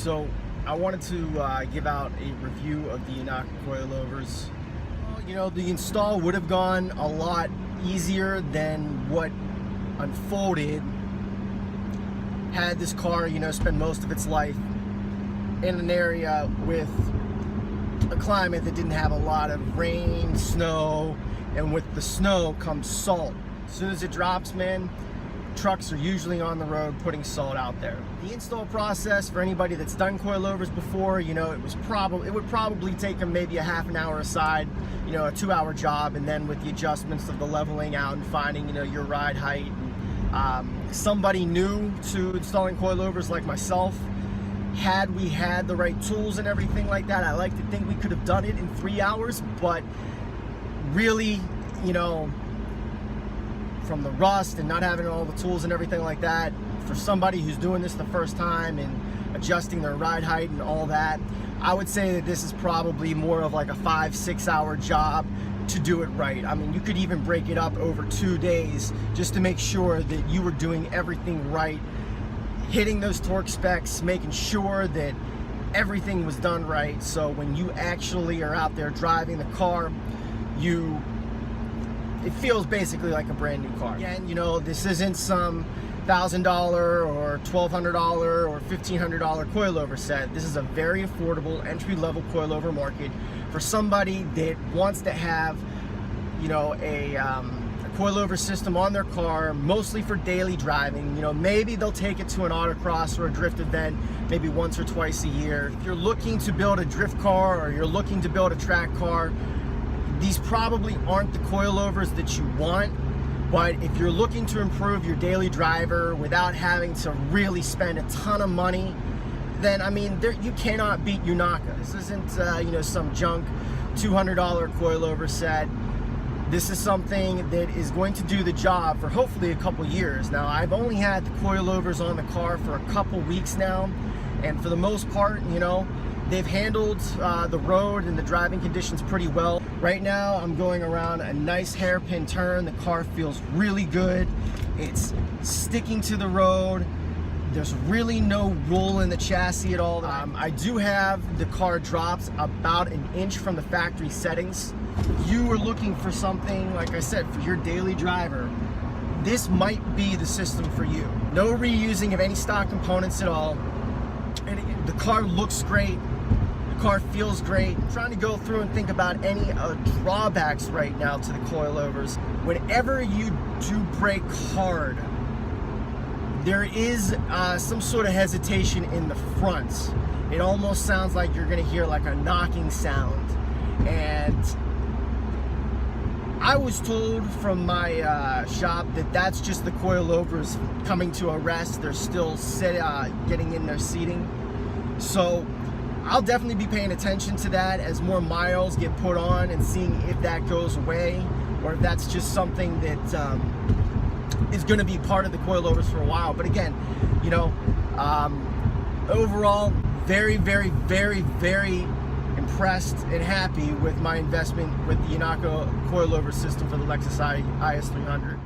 So I wanted to give out a review of the Yonaka Coilovers. Well, you know, the install would have gone a lot easier than what unfolded had this car, you know, spend most of its life in an area with a climate that didn't have a lot of rain, snow, and with the snow comes salt. As soon as it drops, man, trucks are usually on the road putting salt out there. The install process for anybody that's done coilovers before, you know, it would probably take them maybe a half an hour aside, you know, a 2-hour job, and then with the adjustments of the leveling out and finding, you know, your ride height. Somebody new to installing coilovers like myself, had we had the right tools and everything like that, I like to think we could have done it in 3 hours, but really, you know, from the rust and not having all the tools and everything like that, for somebody who's doing this the first time and adjusting their ride height and all that, I would say that this is probably more of like a 5-6 hour job to do it right. I mean, you could even break it up over 2 days just to make sure that you were doing everything right, hitting those torque specs, making sure that everything was done right, so when you actually are out there driving the car, it feels basically like a brand new car. Again, you know, this isn't some $1,000 or $1,200 or $1,500 coilover set. This is a very affordable entry-level coilover market for somebody that wants to have, you know, a coilover system on their car, mostly for daily driving. You know, maybe they'll take it to an autocross or a drift event maybe once or twice a year. If you're looking to build a drift car or you're looking to build a track car, these probably aren't the coilovers that you want. But if you're looking to improve your daily driver without having to really spend a ton of money, then I mean, you cannot beat Yonaka. This isn't you know, some junk $200 coilover set. This is something that is going to do the job for hopefully a couple years. Now, I've only had the coilovers on the car for a couple weeks now, and for the most part, you know, they've handled the road and the driving conditions pretty well. Right now, I'm going around a nice hairpin turn. The car feels really good. It's sticking to the road. There's really no roll in the chassis at all. I do have the car drops about 1 inch from the factory settings. If you were looking for something, like I said, for your daily driver, this might be the system for you. No reusing of any stock components at all. And the car looks great. The car feels great. I'm trying to go through and think about any drawbacks right now to the coilovers. Whenever you do brake hard, there is some sort of hesitation in the front. It almost sounds like you're gonna hear like a knocking sound. And I was told from my shop that that's just the coilovers coming to a rest. They're still getting in their seating. So I'll definitely be paying attention to that as more miles get put on and seeing if that goes away or if that's just something that is going to be part of the coilovers for a while. But again, you know, overall, very, very, very, very impressed and happy with my investment with the Yonaka coilover system for the Lexus IS300.